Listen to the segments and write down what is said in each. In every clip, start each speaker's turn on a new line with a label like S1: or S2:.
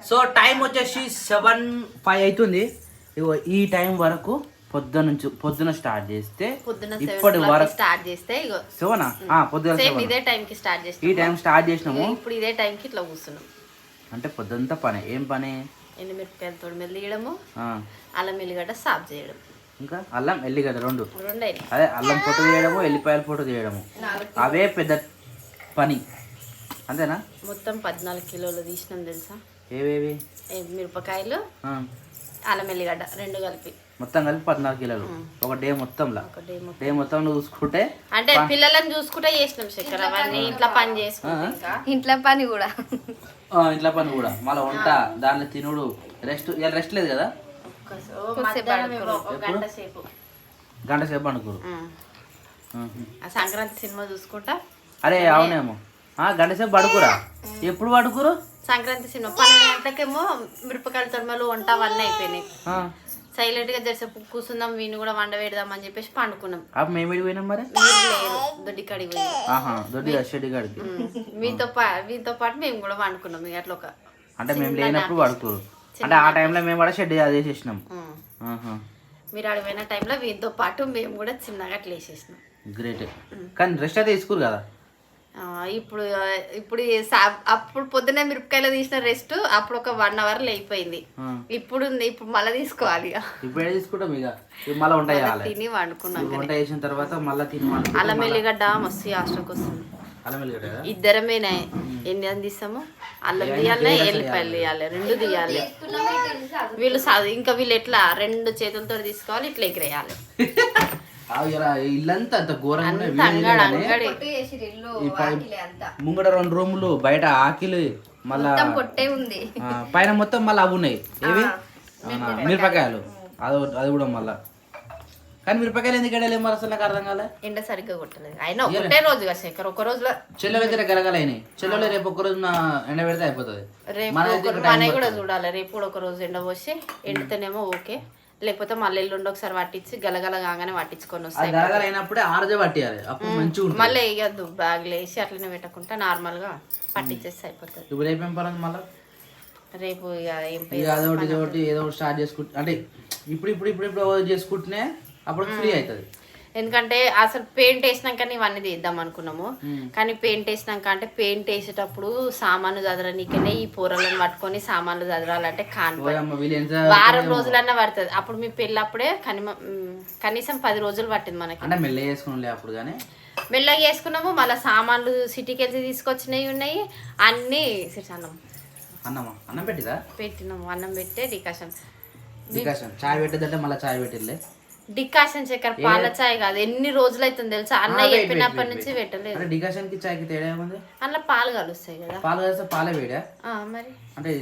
S1: So time వచ్చేసి 7:05 అవుతుంది. ఇగో ఈ టైం వరకు పొద్దున స్టార్ట్ చేస్తే ఇప్పటి వరకు
S2: స్టార్ట్ చేస్తే
S1: సెవెనా పొద్దున
S2: ఇదే టైం కి స్టార్ట్ చేస్తాం.
S1: ఈ టైం స్టార్ట్ చేసినాము.
S2: ఇప్పుడు ఇదే టైం కి ఇట్లా కూర్చున్నాం.
S1: అంటే పొద్దుంతా పని. ఏం పని?
S2: ఎండుమిరపకాయలు తొడిమెలు తీయడము, అల్లం ఎల్లిగడ్డ సాఫ్ చేయడం,
S1: ఇంకా అల్లం ఎల్లిగడ్డ రెండు
S2: అయినాయి.
S1: అదే అల్లం పొట్టు తీయడము, ఎల్లిపాయల పొట్టు తీయడము, అవే పెద్ద పని. అంతేనా?
S2: మొత్తం 14 కిలోలు తీసినాం తెలుసా.
S1: ఏవేవి?
S2: మిరపకాయలు, అల్లం ఎల్లిగడ్డ రెండు కలిపి
S1: మొత్తం కలిపి 14 కిలోలు ఒక డే మొత్తంలో. డే మొత్తంలో చూసుకుంటే
S2: అంటే పిల్లలను చూసుకుంటే చేసినాం శేఖర్. అవన్నీ ఇంట్లో పని చేసుకుంటా, ఇంట్లో పని కూడా
S1: మళ్ళీ వంట, దాంట్లో తినుడు, రెస్ట్. ఇలా రెస్ట్ లేదు కదా. గంట సేపు అనుకోరు.
S2: సంక్రాంతి సినిమా చూసుకుంటా.
S1: అరే అవునేమో, గంట సేపు పడుకురా. ఎప్పుడు పడుకురు?
S2: సంక్రాంతి సినిమా 12 గంటలకేమో మిరపకాయల తొడిమలు వంట అవన్నీ అయిపోయినాయి. సైలెంట్ గా జరిసేపు కూర్చుందాం, వీని కూడా వండ వేడదాం అని చెప్పేసి పండుకున్నాం.
S1: మేము పోయినాం మరి
S2: దొడ్డికాడికి
S1: షెడ్డికాడికి.
S2: వీతో పాటు మేము కూడా వండుకున్నాం. ఇక అట్లా ఒక
S1: అంటే మేము లేనప్పుడు పడుకోరు. అంటే ఆ టైంలో మేము కూడా షెడ్ అది చేసేసినాం.
S2: మీరు అడిగిన టైంలో వీటితో పాటు మేము కూడా చిన్నగా అట్లా వేసేసినాం.
S1: గ్రేట్. కానీ రెస్ట్ అయితే తీసుకోరు కదా.
S2: ఇప్పుడు అప్పుడు పొద్దున్నే మిరపకాయలు తీసిన రెస్ట్ అప్పుడు ఒక 1 అవర్ అయిపోయింది. ఇప్పుడు మళ్ళీ తీసుకోవాలి.
S1: ఇప్పుడు తీసుకుంటాం ఇక మళ్ళీ వంట చేయాలి.
S2: తిని వండుకున్నాం.
S1: వంట చేసిన తర్వాత మళ్ళీ తిని
S2: అల్లం ఎల్లిగడ్డ మస్తు ఆస్ట్రోకి వస్తుంది. ఇద్దరమేనా ఎన్ని తీస్తాము. అల్లం తీయాలి, ఎల్లిపాయలు తీయాలి, రెండు తీయాలి. వీళ్ళు ఎట్లా 2 చేతులతో తీసుకోవాలి, ఇట్లా ఎగిరేయాలి.
S1: ఇల్లంతా అంత ఘోరంగా ముంగడ 2 రూములు, బయట ఆకిలి, మళ్ళా
S2: ఉంది
S1: పైన మొత్తం మళ్ళీ అవి ఉన్నాయి. ఏవి? మిరపకాయలు. అది కూడా మళ్ళా. కానీ మిరపకాయలు ఎందుకు ఎడలే మరి అసలు నాకు అర్థం కాలే.
S2: ఎండ సరిగ్గా కొట్టలేదు. అయినా ఒకటే రోజుగా శేఖర్, ఒక రోజులో
S1: చెల్లెల దగ్గర గలగలైనాయి. చెల్లెలు రేపు ఒక్క రోజున ఎండ పెడితే అయిపోతుంది.
S2: మన కూడా చూడాలి. రేపు కూడా ఒక రోజు ఎండ పోసి ఎండితేనేమో ఓకే, లేకపోతే మళ్ళీ ఎల్లుండి ఒకసారి పట్టించి గలగల కాగానే పట్టించుకొని వస్తాయి.
S1: అయినప్పుడే ఆరజ పట్టియాలి, అప్పుడు మంచిగా
S2: మళ్ళీ వేయద్దు. బ్యాగ్లో వేసి అట్లనే పెట్టకుండా నార్మల్ గా పట్టించేస్తే అయిపోతుంది.
S1: ఇప్పుడు రేపు ఏం పని? మళ్ళీ
S2: రేపు
S1: అదొకటి ఏదో ఒకటి స్టార్ట్ చేసుకుంటే, అంటే ఇప్పుడు చేసుకుంటేనే అప్పుడు ఫ్రీ అవుతుంది.
S2: ఎందుకంటే అసలు పెయింట్ వేసినాక ఇవన్నీ తీద్దాం అనుకున్నాము. కానీ పెయింట్ వేసినాక అంటే పెయింట్ వేసేటప్పుడు సామాన్లు చదరనీకనే ఈ పూరలను పట్టుకొని సామాన్లు చదరాలంటే వారం రోజులన్నా పడుతుంది. అప్పుడు మీ పెళ్ళప్పుడే కనీసం 10 రోజులు పట్టింది మనకి. మెల్లగా వేసుకున్నాము. మళ్ళీ సామాన్లు సిటీకి వెళ్ళి తీసుకొచ్చినవి ఉన్నాయి అన్ని.
S1: అన్నం
S2: పెట్టినాము. అన్నం పెట్టే డికాషన్
S1: చాయ్ పెట్టదంటే మళ్ళీ చాయ్ పెట్టిలే.
S2: డికాషన్ చక్కెర పాల చాయ్ కాదు. ఎన్ని రోజులు అవుతుంది తెలుసా అన్న చెప్పినప్పటి నుంచి పెట్టలేదు.
S1: డికాషన్ కి చాయ్ కి తేడా ఏముంది?
S2: అందులో పాలు కలుస్తాయి కదా.
S1: పాలు కలిస్తే పాలే వేడా
S2: మరి?
S1: అంటే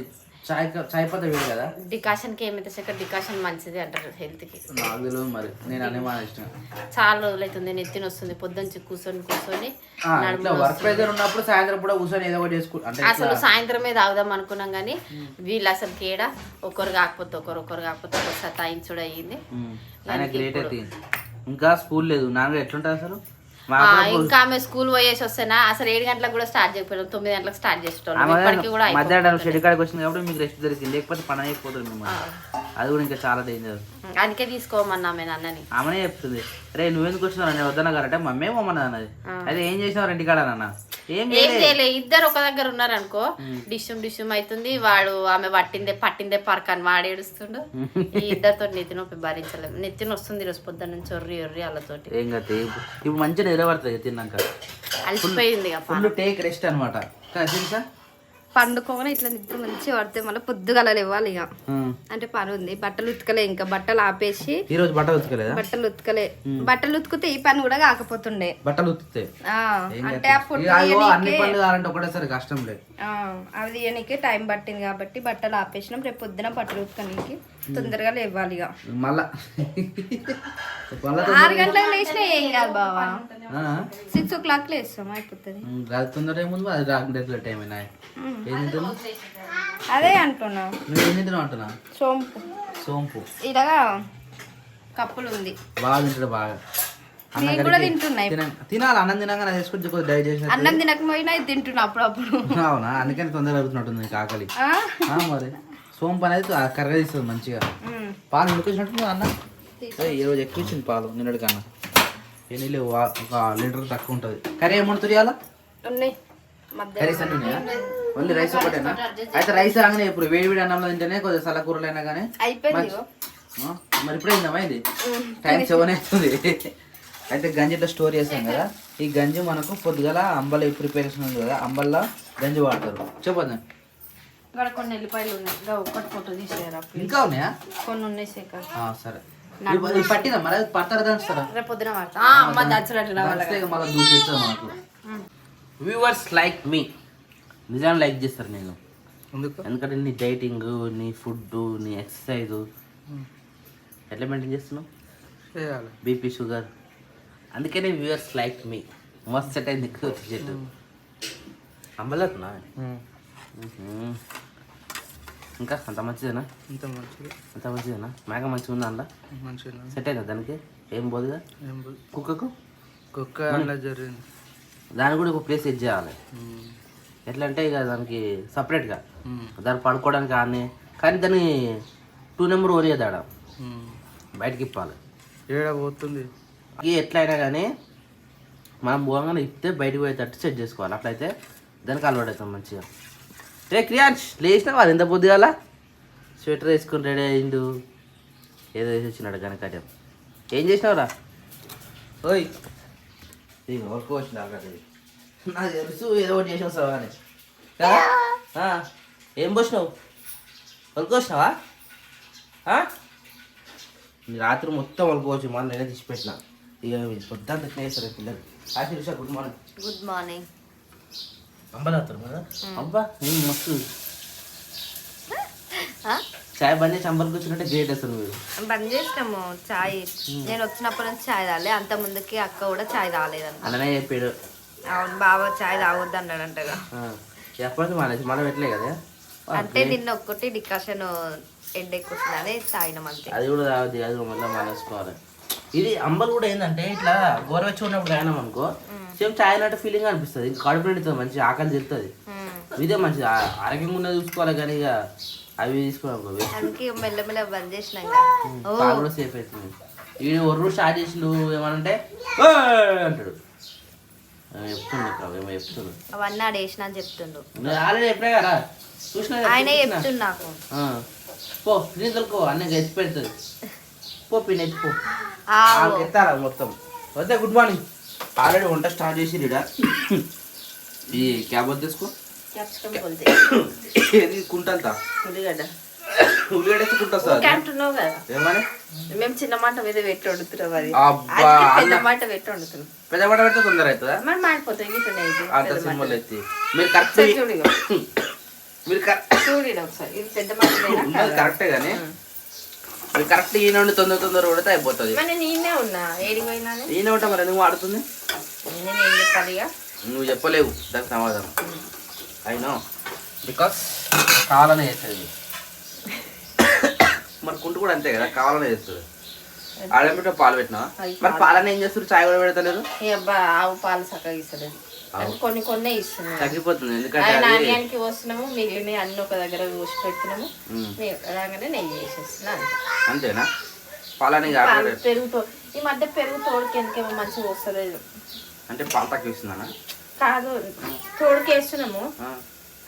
S1: చాయ్ పత్త వేడి కదా.
S2: డికాషన్ కి ఏమైతే చక్కెర డికాషన్ మంచిది అంటారు హెల్త్ కి.
S1: నాకు తెలియదు మరి, నేను అనే మాట ఇష్టం.
S2: చాలా రోజులు అవుతుంది నెత్తిని వస్తుంది. పొద్దుంచి కూర్చొని
S1: వర్క్ ప్రెజర్ ఉన్నప్పుడు సాయంత్రం కూడా కూర్చొని ఏదో ఒకటి చేసుకుంటాం.
S2: అసలు సాయంత్రమే తాగుదాం అనుకున్నాం కానీ వీళ్ళు అసలు కేడా ఒకరు కాకపోతే ఒకరు సతాయించుడు అయ్యింది.
S1: ఇంకా స్కూల్ లేదు. నాన్న ఎట్లుంటుంది అసలు?
S2: ఇంకా ఆమె స్కూల్ పోయేసి వస్తేనా అసలు 7 గంటలకు కూడా స్టార్ట్ చేయకపోయాం. 9 గంటలకు స్టార్ట్ చేసేటోళ్ళం.
S1: మధ్యాహ్నం షెడ్ కాడికి వచ్చింది కాబట్టి మీకు రెస్ట్ దొరికింది, లేకపోతే పని అయిపోతుంది మిమ్మల్ని. అది కూడా ఇంకా చాలా డేంజర్.
S2: అందుకే తీసుకోమన్నా ఆమె అన్నని.
S1: ఆమెనే చెప్తుంది, రే నువ్వెందుకు వచ్చినావు నేను వద్దన్నా గారంటే మమ్మీ మమ్మల్ని అన్నది. అయితే ఏం చేసినావు ఇంటికాడ నాన్న?
S2: ఏం చేయలే. ఇద్దరు ఒక దగ్గర ఉన్నారు అనుకో, డిష్యూమ్ అవుతుంది. వాడు ఆమె పట్టిందే పరక అని వాడు ఏడుస్తుండు. ఈ ఇద్దరితో నెత్తి నొప్పి భరించలేము. నెత్తిన వస్తుంది రోజు పొద్దున్న నుంచి ఒర్రి వాళ్ళతోటి.
S1: ఏం కదా ఇప్పుడు మంచిగా నిలబడుతుంది తిన్నాక.
S2: అలసిపోయింది
S1: టేక్ రెస్ట్ అనమాట.
S2: పండుకోగానే ఇట్లా నిద్ర మంచిగా పడితే మళ్ళీ పొద్దుగల ఇవ్వాలి. ఇక అంటే పని ఉంది. బట్టలు ఉతకలే, ఇంకా బట్టలు ఆపేసి
S1: ఈ రోజు బట్టలు ఉతకలే.
S2: బట్టలు ఉతికితే ఈ పని కూడా కాకపోతుండే.
S1: బట్టలు ఉతికితే
S2: అంటే
S1: ఒకటేసారి కష్టం లేదు.
S2: అవి తీయడానికి టైం పట్టింది కాబట్టి బట్టలు ఆపేసినాం. రేపు పొద్దున బట్టలు ఉతకడానికి తొందరగా లేవాలి. ఇక
S1: మళ్ళా
S2: 6 గంటలకు లేచినా ఏం కాదు బావా. 6 o'clock లేస్తాం అయిపోతుంది.
S1: తొందర ఏముంది, అది రాకుండా టైం అయినా.
S2: అదే అంటున్నా.
S1: నువ్వేం తింటున్నావు అంటున్నా?
S2: సోంపు
S1: సోంపు
S2: ఇలాగా కప్పులు ఉంది.
S1: బాగా తింటాడు బాగా.
S2: నేను కూడా తింటున్నా
S1: తినాలి. అన్నం తినగానే వేసుకుంటే కొద్దిగా డైట్ చేసి
S2: అన్నం తినకపోయినా ఇది తింటున్నా అప్పుడప్పుడు.
S1: అవునా, అందుకని తొందరగా అవుతున్నట్టుంది నీకు ఆకలి. మరి సోంపు అనేది కర్రగా తీస్తుంది మంచిగా. పాలు ఉడికొచ్చినట్టు అన్న ఈరోజు ఎక్కువ ఇచ్చింది పాలు నిన్నటి కన్నా. ఎన్ని లేవు, 1 లీటర్ తక్కువ ఉంటుంది. కర్రీ ఏమన్నా తురియాలా? కర్రీస్ అన్నీ ఉన్నాయా? ఓన్లీ రైస్ ఒకటేనా? అయితే రైస్ రాగానే ఇప్పుడు వేడి వేడి అన్నంలో తింటేనే కొద్దిగా సలకూరలైనా కానీ మరి ఇప్పుడే తిందామా? ఇది టైం 7 అవుతుంది. అయితే గంజి ఇట్లా స్టోర్ చేస్తాం కదా, ఈ గంజి మనకు పొద్దుగల అంబలి ప్రిపరేషన్ ఉంది కదా, అంబల్లో గంజి వాడతారు. చెప్పొద్దు.
S2: కొన్ని ఎల్లిపాయలు ఉన్నాయి, ఒక్కటి ఫోటో తీసేయరా?
S1: ఇంకా ఉన్నాయా?
S2: కొన్ని ఉన్నాయి శేఖర్.
S1: సరే పట్టినా మరి పట్టారా దంచుతారా?
S2: రేపు పొద్దున మళ్ళీ
S1: దూచేస్తుంది మనకు. వ్యూవర్స్ లైక్ మీ నిజాన్ని లైక్ చేస్తారు నేను, ఎందుకంటే నీ డైటింగ్, నీ ఫుడ్, నీ ఎక్సర్సైజ్ ఎట్లా మెయింటైన్ చేస్తున్నావు? బీపీ, షుగర్, అందుకనే వ్యూవర్స్ లైక్ మీ. మస్తు సెట్ అయింది చెట్టు అంబలతున్నా. ఇంకా అంత మంచిదేనా? అంత మంచిదేనా? మేక మంచిగా ఉందా? అందులో సెట్ అయిందా దానికి? ఏం పోదుగా? కుక్క జరిగింది. దానికి కూడా ఒక ప్లేస్ సెట్ చేయాలి. ఎట్లా అంటే ఇక దానికి సపరేట్గా దాన్ని పడుకోవడానికి ఆనే, కానీ దాన్ని 2 నెంబర్ ఓరియదు ఆడ బయటకి ఇప్పాలి. పోతుంది ఎట్లా అయినా కానీ మనం పోగానే ఇప్పితే బయటకు పోయేటట్టు సెట్ చేసుకోవాలి. అట్లయితే దానికి అలవాటు అవుతాం మంచిగా. రే క్రియాంష్, లేచినా వాళ్ళు ఎంత పొద్దుగాల స్వెటర్ వేసుకుని రెడీ అయ్యిండు, ఏదో వేసి వచ్చినాడు కనుక. ఏం చేసినావురా? ఓయ్ వర్క్ వచ్చింది ఆల్రెడీ. నాకు తెలుసు ఏదో ఒకటి చేసి వస్తావా అని. ఏం పోసినావు? వర్క్ వచ్చినావా? రాత్రి మొత్తం వలుకోవచ్చు, మళ్ళీ నేనే తీసి పెట్టిన. ఇక పొద్దున్న తినేస్తారు పిల్లలు. Sirisha, good morning.
S2: Good morning.
S1: అంబలాతారు కదా? అబ్బా మస్తు చాయ్ బంద్ చేసి అంబలికి వచ్చినట్టే గ్రేట్ అసలు. మీరు
S2: బంద్ చేసినాము చాయ్. నేను వచ్చినప్పటి నుంచి చాయ్ తాగలే, అంత ముందుకి అక్క కూడా చాయ్ తాగలేదంట.
S1: అలానే చెప్పాడు.
S2: అవును, బాబా చాయ్ తాగొద్దు అన్నాడంటగా.
S1: ఎప్పటి మానేసి మనం పెట్టలే కదా.
S2: అంటే నిన్న ఒక్కటి డికాషన్ హెడేక్ వస్తుందని తాగినాం అంతే.
S1: అది కూడా తాగదు, అది మళ్ళీ మానేసుకోవాలి. ఇది అంబలు కూడా ఏంటంటే ఇట్లా గోరవెచ్చి ఉన్నప్పుడు తాగినాం అనుకో, సేమ్ చాయ్ లాంటి ఫీలింగ్ అనిపిస్తుంది. ఇంకా కడుపు నిండుతుంది, మంచి ఆకలి తిరుగుతుంది. ఇదే మంచిది, ఆరోగ్యంగా ఉన్నది చూసుకోవాలి. కానీ ఇక అవి తీసుకోవాలి,
S2: మెల్లమెల్ల బంద్ చేసినాక
S1: కూడా సేఫ్ అవుతుంది. వీడు ఒర్రు స్టార్ట్ చేసిండు ఏమనంటే అంటాడు, చెప్తుండు ఏమో చెప్తుండు.
S2: అవన్నీ ఆడ వేసిన అని చెప్తుండు.
S1: ఆల్రెడీ చెప్పినా కదా, చూసిన
S2: ఆయన చెప్తుండు నాకు.
S1: పో నేను దొరుకో అన్నీ గెచ్చి పెడుతుంది. పో పిన్ ఎత్తిపో ఎత్తారా మొత్తం. వద్దా గుడ్ మార్నింగ్. ఆల్రెడీ వంట స్టార్ట్ చేసి రీడా ఈ క్యాబ్ తీసుకో. ఏది కుంటంతా
S2: ఉల్లిగడ్డ
S1: ఉల్లిగడ్డ
S2: అంటున్నావు కదా.
S1: ఏమని
S2: మేము చిన్న మాట మీద పెట్టి వండుతున్నాం, అది పెద్ద మాట పెట్టి వండుతున్నాం.
S1: పెద్ద మాట పెడితే తొందర అవుతుందా?
S2: మరి మాడిపోతాయి.
S1: అంత సింబల్ ఎత్తి మీరు కరెక్ట్ మీరు
S2: చూడండి ఒకసారి, ఇది పెద్ద మాట
S1: కరెక్టే కానీ మీరు కరెక్ట్ ఈయన ఉండి తొందర ఉడితే అయిపోతుంది.
S2: నేనే ఉన్నా ఏడిపోయినా
S1: ఈయన ఉంటా మరి ఎందుకు వాడుతుంది?
S2: నేను ఏం చెప్పాలి?
S1: నువ్వు చెప్పలేవు దానికి సమాధానం. అయినో బికాస్ కావాలనే చేస్తుంది. మరి కుంటు కూడా అంతే కదా, కావాలనే చేస్తుంది. ఆడబెట్ట పాలు పెట్టినా మరి పాలన ఏం చేస్తారు? చాయ్ కూడా పెడతలేదు.
S2: ఆవు పాలు చక్కగా ఇస్తలేదు, కొన్ని ఇస్తున్నాం.
S1: తగ్గిపోతుంది ఎందుకంటే
S2: నాణ్యానికి వస్తున్నాము, మిగిలిన అన్ని ఒక దగ్గర కోసి పెడుతున్నాము. రాగానే నెయ్యి వేసేస్తున్నాం
S1: అంతేనా? పాలని
S2: పెరుగుతో ఈ మధ్య పెరుగు తోడుకి ఎందుకేమో మంచిగా వస్తలేదు.
S1: అంటే పాలు తక్కువ ఇస్తుందనా?
S2: కాదు, తోడుకి వేస్తున్నాము,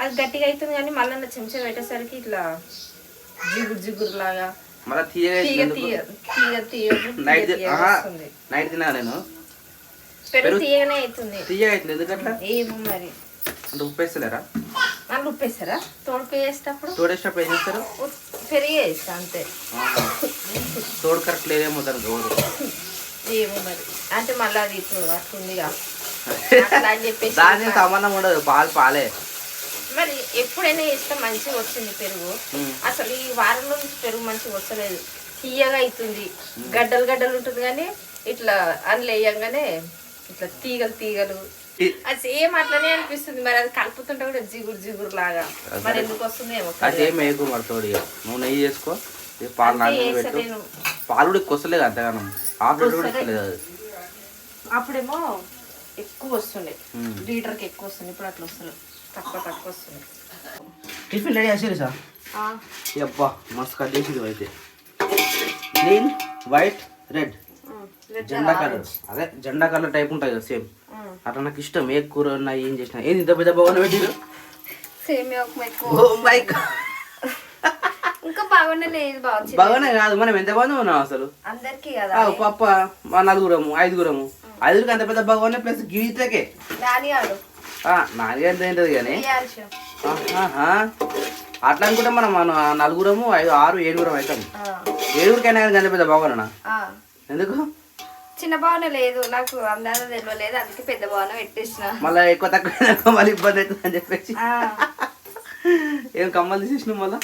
S2: అది గట్టిగా అవుతుంది. కానీ మళ్ళీ చెంచా పెట్టేసరికి ఇట్లా జిగురు లాగా
S1: నైట్ తిన్నా నేను.
S2: పెరుగు తీయగానే అవుతుంది.
S1: తీయగా అవుతుంది ఎందుకట్లా?
S2: ఏమో మరి.
S1: అంటే ఉప్పు వేస్తలేరా?
S2: మళ్ళీ ఉప్పు వేస్తారా? తోడుకు వేసేటప్పుడు
S1: ఏం చేస్తారు?
S2: పెరిగి వేస్తా అంతే.
S1: తోడు కరెక్ట్ లేదేమో దానికి.
S2: ఏమో మరి, అంటే మళ్ళీ అది ఇప్పుడు అట్లుందిగా అని చెప్పేసి
S1: దాని సంబంధం ఉండదు, పాలే.
S2: మరి ఎప్పుడైనా వేస్తే మంచిగా వచ్చింది పెరుగు. అసలు ఈ వారం నుంచి పెరుగు మంచిగా వస్తలేదు, తీయగా అవుతుంది. గడ్డలు ఉంటుంది కానీ ఇట్లా అందులో వేయంగానే ఇట్లా తీగలు అది సేమ్ అట్లనే అనిపిస్తుంది. మరి అది కలుపుతుంటే కూడా జిగురు లాగా మరి ఎందుకు వస్తుంది ఏమో.
S1: నువ్వు నెయ్యి చేసుకో, పాలు కూడా కొసలేదు అంతగానం. ఆఫ్ కూడా ఇస్తలేదు అది.
S2: అప్పుడేమో ఎక్కువ వస్తుండే, లీటర్కి ఎక్కువ వస్తుంది. ఇప్పుడు అట్లా వస్తుంది, తక్కువ తక్కువ వస్తుంది.
S1: టిఫిన్ రెడీ చేసేది సార్. అబ్బా మస్తు కట్ చేసేది అయితే. గ్రీన్ వైట్ రెడ్ జెండా కలర్, అదే జెండా కలర్ టైప్ ఉంటుంది కదా సేమ్ అట్లా. నాకు ఇష్టం ఏ కూర ఉన్నా ఏం చేసినా. ఏంది ఇంత పెద్ద బాగున్నా పెట్టిరు?
S2: ఇంకా బాగానే లేదు,
S1: బాగానే కాదు. మనం ఎంత బాగుంది ఉన్నాం అసలు
S2: అందరికి
S1: పప్ప మా నలుగురము ఐదుగురము, ఐదుగురికి అంత పెద్ద బాగున్నాయి. ప్లస్ గీతకే నాలుగు ఎంత ఏంటది కానీ అట్లా అనుకుంటే మనం నలుగురము 5 6 7 అవుతాం. 7కైనా కానీ అంత పెద్ద బాగున్నా. ఎందుకు
S2: చిన్న భవనం లేదు, నాకు అందాజ తెలియలేదు, అందుకే పెద్ద భవనం పెట్టేసిన.
S1: మళ్ళీ ఎక్కువ తక్కువ మళ్ళీ ఇబ్బంది అవుతుంది అని చెప్పేసి ఏం కమ్మలు తీసేసినావు మళ్ళీ?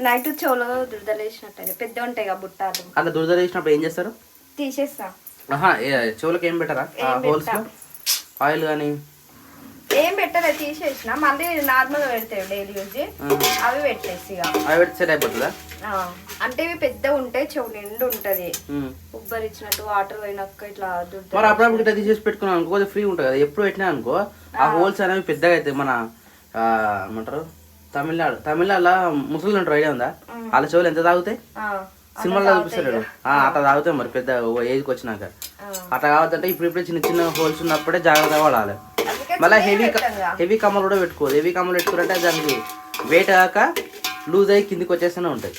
S2: నైట్ చెవులో దురదలు వేసినట్టు పెద్ద ఉంటాయి కదా బుట్టాలు,
S1: అట్లా దురదలు వేసినప్పుడు ఏం చేస్తారు?
S2: తీసేస్తా.
S1: చెవులకి ఏం పెట్టరా? హోల్స్ ఆయిల్ కానీ
S2: ఏం పెట్టలే, తీసేసిన. మళ్ళీ నార్మల్ పెడతాయి డైలీ యూజ్, అవి పెట్టేసి
S1: అవి పెట్టి సెట్ అయిపోతుందా?
S2: అంటే ఇవి పెద్ద ఉంటాయి, చెవు నిండు ఉంటది, ఉబ్బరిచ్చినట్టు వాటర్ పోయినాక ఇట్లా దుర్ద.
S1: మరి అప్పుడప్పుడు ఇట్లా తీసేసి పెట్టుకున్నాం అనుకో కొంచెం ఫ్రీ ఉంటుంది కదా. ఎప్పుడు పెట్టినా అనుకో ఆ హోల్స్ అనేవి పెద్దగా అవుతాయి. మన ఏమంటారు తమిళనాడులో ముసలి ఉంటారు, ఐడియా ఉందా? వాళ్ళ చెవులు ఎంత తాగుతాయి సినిమాలో చూపిస్తాడు అట్లా తాగుతాయి. మరి పెద్ద ఏజ్కి వచ్చినాక అట్లా కావద్దంటే ఇప్పుడు చిన్న చిన్న హోల్స్ ఉన్నప్పుడే జాగ్రత్తగా వాడాలి. మళ్ళీ హెవీ కమ్మలు కూడా పెట్టుకోదు. హెవీ కమ్మలు పెట్టుకుంటే దానికి వెయిట్ కాక లూజ్ అయ్యి కిందికి వచ్చేస్తూనే ఉంటుంది,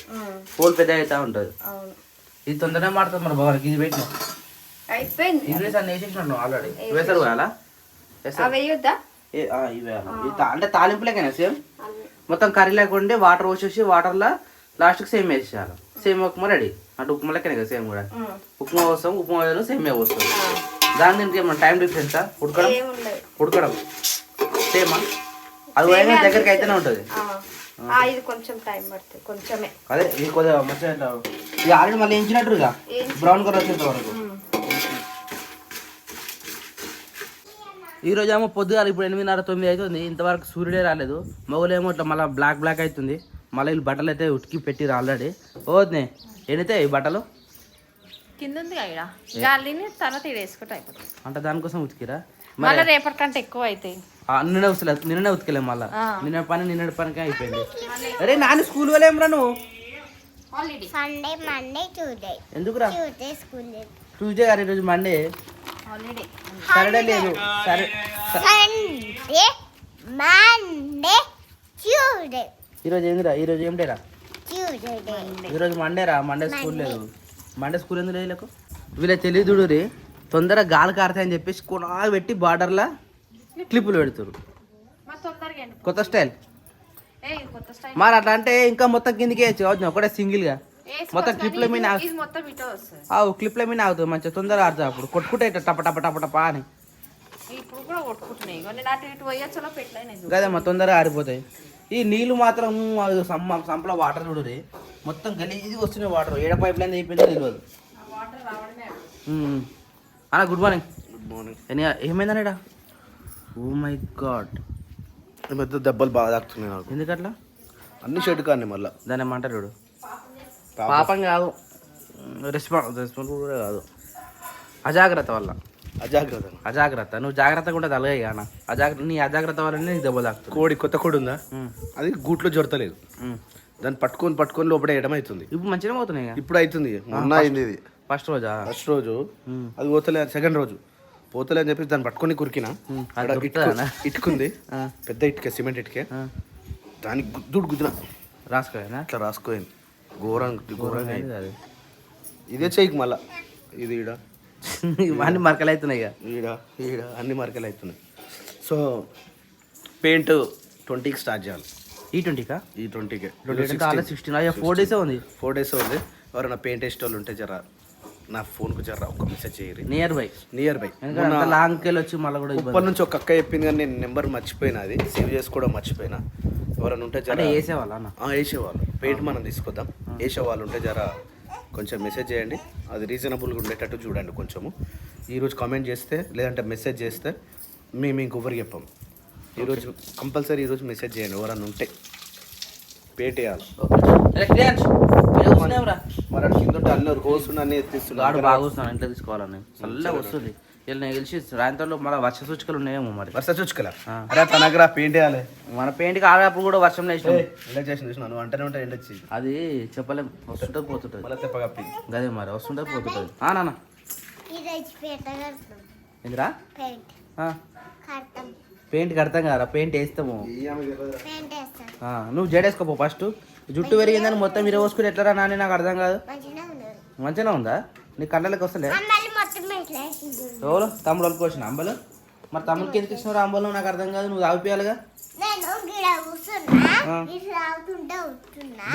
S1: హోల్ పెద్ద అవుతా ఉంటుంది. ఇది తొందరగా మాడుతుంది మరి బాగా. ఇది పెట్టినా వేసేసినాను ఆల్రెడీ. వేసారు పోయాలా? అంటే తాలింపులేకైనా సేమ్ మొత్తం కర్రీ లేకుండా వాటర్ పోసేసి వాటర్లో లాస్ట్కి సేమ్ వేసేయాలి. Same upma ready. అంటే ఉప్మా లెక్కనే కదా సేమ్ కూడా. ఉప్మా పోస్తాం, ఉప్మా సేమ్ పోస్తాం. దాని దీనికి ఏమన్నా టైం డిఫరెన్సా? ఉడకడం సేమా? అది పోయిన దగ్గరికి అయితేనే ఉంటుంది.
S2: ఇది కొంచెం టైం పడుతుంది, కొంచెమే.
S1: అదే ఇది కొద్దిగా మంచిగా ఇది ఆల్రెడీ మళ్ళీ ఎంచినట్టుగా బ్రౌన్ కలర్ వచ్చేంత వరకు. ఈరోజు ఏమో పొద్దుగా ఇప్పుడు 8:30 9 అవుతుంది, ఇంతవరకు సూర్యుడే రాలేదు. మొగలేమో ఇట్లా మళ్ళీ బ్లాక్ అవుతుంది. మళ్ళీ వీళ్ళు బట్టలు అయితే ఉతికి పెట్టిరు ఆల్రెడీ. ఓద్నే ఎనితే ఈ బట్టలు
S2: కింద ఉంది గాలిని తర్వాత వేసుకుంటే అయిపోతుంది.
S1: అంటే దానికోసం ఉతికిరా?
S2: మళ్ళీ రేపటి కంటే ఎక్కువ అవుతాయి.
S1: నిన్ననే ఉతికలేము మళ్ళీ. నిన్నటి పనికి అయిపోయింది. అరే నాన్న స్కూల్ వెళ్ళేమరా నువ్వు? ఎందుకురా? ట్యూస్డే గారు ఈరోజు మండే, సాటర్డే లేదు. ఈరోజు ఏందిరా? ఈరోజు ఏం డేరా? ఈరోజు మండేరా. మండే స్కూల్ లేదు. మండే స్కూల్ ఎందుకు లేదు? వీళ్ళ తెలియదుడు రే తొందరగా గాలి కారుతాయని చెప్పేసి కొనాలు పెట్టి బార్డర్లా క్లిప్పులు పెడుతురు. కొత్త స్టైల్ మరి. అట్లా అంటే ఇంకా మొత్తం కిందికి వేయచ్చు ఒకటే సింగిల్గా. మొత్తం క్లిప్ల మీద క్లిప్ల మీద ఆగుతుంది మంచిగా తొందరగా ఆడుతుంది. అప్పుడు కొట్టుకుంటే టప టప టప టప అని కదమ్మా తొందరగా ఆరిపోతాయి. ఈ నీళ్ళు మాత్రం సంపలో వాటర్ చూడరు మొత్తం గలీజ్గా వస్తున్నాయి వాటర్. ఏడ పైప్ లైన్ అయిపోయిందో తెలియదు. అన్న గుడ్ మార్నింగ్.
S3: Good morning.
S1: ఏమైందనేడా? ఓ మై గాడ్
S3: పెద్ద దెబ్బలు బాగా తాకుతున్నాయి నాకు.
S1: ఎందుకట్లా?
S3: అన్ని షర్ట్ కానీ మళ్ళీ
S1: దాన్ని ఏమంటారు? పాపం కాదు, రెస్పాన్సిబుల్ కూడా కాదు, అజాగ్రత్త వల్ల. అజాగ్రత్త. నువ్వు జాగ్రత్తగా ఉంటే అలాగే కానీ నీ అజాగ్రత్త వల్లనే నీకు దెబ్బ తాకుతుంది.
S3: కోడి కొత్త కోడి ఉందా, అది గూట్లో జొరతలేదు. దాన్ని పట్టుకొని లోపల ఎడమవుతుంది.
S1: ఇప్పుడు మంచిగా పోతున్నాయి.
S3: ఇప్పుడు అవుతుంది. మొన్న అయింది ఇది.
S1: ఫస్ట్ రోజు
S3: అది పోతలే. సెకండ్ రోజు పోతలే అని చెప్పి దాన్ని పట్టుకొని కురికినా ఇటుకుంది. పెద్ద ఇటుకే, సిమెంట్ ఇటుకే. దానికి గుద్దున
S1: రాసుకోయా?
S3: అట్లా రాసుకోయింది. ఘోరంగా ఇదే చెయ్యికి మళ్ళా ఇది ఈడ
S1: అన్ని మరకలు అవుతున్నాయి.
S3: ఈడ అన్ని మరకలు అవుతున్నాయి. సో పెయింట్ 20కి స్టార్ట్ చేయాలి.
S1: ఈ 20కా?
S3: ఈ 20కి
S1: 16 4 days ఉంది.
S3: 4 days ఉంది. ఎవరైనా పెయింట్ వేసే వాళ్ళు ఉంటే జర నా ఫోన్కు జర ఒక మెసేజ్ చేయరు.
S1: నియర్ బై లాంగ్కి వెళ్ళి వచ్చి మళ్ళీ కూడా
S3: ఇప్పటి నుంచి ఒక అక్క చెప్పింది కానీ నేను నెంబర్ మర్చిపోయినా, అది సేవ్ చేసుకోవడం మర్చిపోయినా. ఎవరైనా ఉంటే జర వేసేవాళ్ళు పెయింట్ మనం తీసుకొద్దాం. వేసేవాళ్ళు ఉంటే జర కొంచెం మెసేజ్ చేయండి. అది రీజనబుల్గా ఉండేటట్టు చూడండి. కొంచెము ఈరోజు కామెంట్ చేస్తే లేదంటే మెసేజ్ చేస్తే మేము ఇంకొకరికి చెప్పాం. ఈరోజు కంపల్సరీ ఈరోజు మెసేజ్ చేయండి. ఎవరన్నా ఉంటే పెయింట్ వేయాలి.
S1: మరి
S3: కింద అన్నీ హోల్స్ అన్నీ ఎత్తిస్తున్నాడు.
S1: బాగా వస్తున్నాను ఇంట్లో తీసుకోవాలని చల్లగా వస్తుంది. వీళ్ళు గెలిచి రాయంతో మళ్ళీ వర్ష సూచికలు ఉన్నాయేమో మరి.
S3: వర్ష చూచుకలా అరే తన దగ్గర పెయింట్ వేయాలి.
S1: మన పెయింట్కి ఆడేటప్పుడు కూడా వర్షం వేసినాం.
S3: ఎండ చేసిన చూసిన నువ్వు అంటేనే ఉంటా ఎండ వచ్చి
S1: అది చెప్పలేం, వస్తుంటుంది పోతుంటుంది.
S3: మళ్ళీ తెప్ప కప్పి
S1: అదే మరి వస్తుంటుంది పోతుంటుంది. నాన్న ఏందిరా పెయింట్ కడతాం కదా, పెయింట్ వేస్తాము. నువ్వు జడేసుకోపో ఫస్ట్. జుట్టు పెరిగిందని మొత్తం మీరు పోసుకుని ఎట్లరా నాని, నాకు అర్థం కాదు. మంచిగా ఉందా నీ కళ్ళకి వస్తలే? ఎవరు తమ్ముడు వాళ్ళకి వచ్చిన అంబలు? మరి తమ్ముడికి ఎందుకు ఇస్తున్నారు అంబలు నాకు అర్థం కాదు. నువ్వు తాగిపోయాలిగా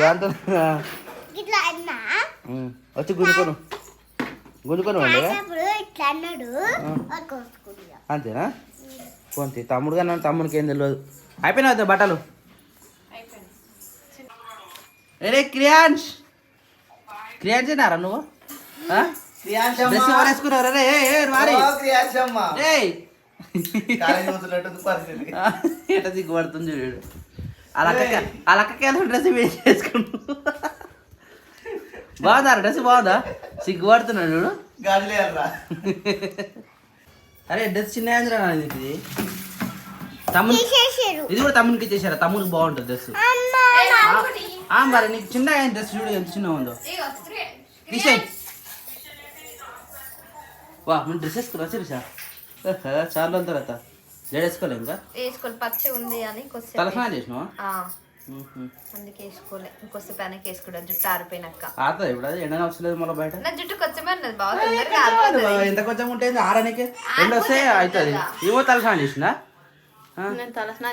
S1: దాంతో. వచ్చి గుంజుకోను గుంజుకొని ఉండగా అంతేనా? కొంత తమ్ముడుగా నన్ను తమ్ముడికి ఏం తెలియదు. అయిపోయినా వద్దా బట్టలు? రే క్రియాన్స్ క్రియాన్సేనారా నువ్వు? డ్రెస్ వేసుకున్నారా రే? ఎట సిగ్గుపడుతుంది చూడు. అలా అక్కకి డ్రెస్ వేసి వేసుకున్నాడు. బాగుందా డ్రెస్? బాగుందా? సిగ్గుపడుతున్నాడు చూడు. అరే డ్రెస్ చిన్న ఇది తమ్ముడు, ఇది కూడా తమ్మునికి ఇచ్చేసారా? తమ్మునికి బాగుంటుంది డ్రెస్. మరి నీకు చిన్న డ్రెస్ చూడు ఎంత చిన్న ఉందో. తీసేయి. వా మీరు డ్రెస్ వేసుకున్నా సిరిసా? చాలా రోజుల తర్వాత జడేసుకోలే ఇంకా
S2: వేసుకోవాలి. పచ్చి ఉంది అని
S1: తలస్నానం చేసినావా?
S2: అందుకే వేసుకోలే. ఇంకొస్తే పైనకి వేసుకుంటా జుట్టు ఆరిపోయినాక.
S1: ఆరుతుంది ఇప్పుడు, అది ఎండనే వస్తలేదు మళ్ళీ బయట.
S2: నా జుట్టు కొంచెమే ఉన్నది బాగా,
S1: ఎంత కొంచెం ఉంటుంది ఆరనికి. ఎండ వస్తే అవుతుంది. ఏమో తలస్నానం చేసిందా?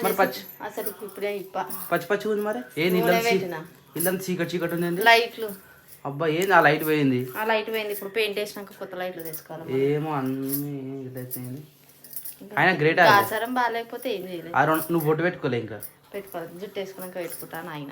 S1: మరి పచ్చి
S2: అసలు ఇప్పుడే
S1: పచ్చి పచ్చి ఉంది. మరి ఏ ఇల్లంతా చీకటి చీకటి ఉంది.
S2: లైట్లు
S1: అబ్బా ఏంది ఆ లైట్ పోయింది?
S2: ఆ లైట్ పోయింది. ఇప్పుడు పెయింట్ వేసినాక కొత్త లైట్లు తెచ్చుకోవాలి.
S1: ఏమో అన్ని ఇదైపోయింది. ఆయన గ్రేట్.
S2: ఆచారం బాగాలేకపోతే ఏం చేయలేదు.
S1: నువ్వు బొట్టు పెట్టుకోలే ఇంకా?
S2: పెట్టుకోవాలి. జుట్టు వేసుకున్నాక పెట్టుకుంటాను ఆయన.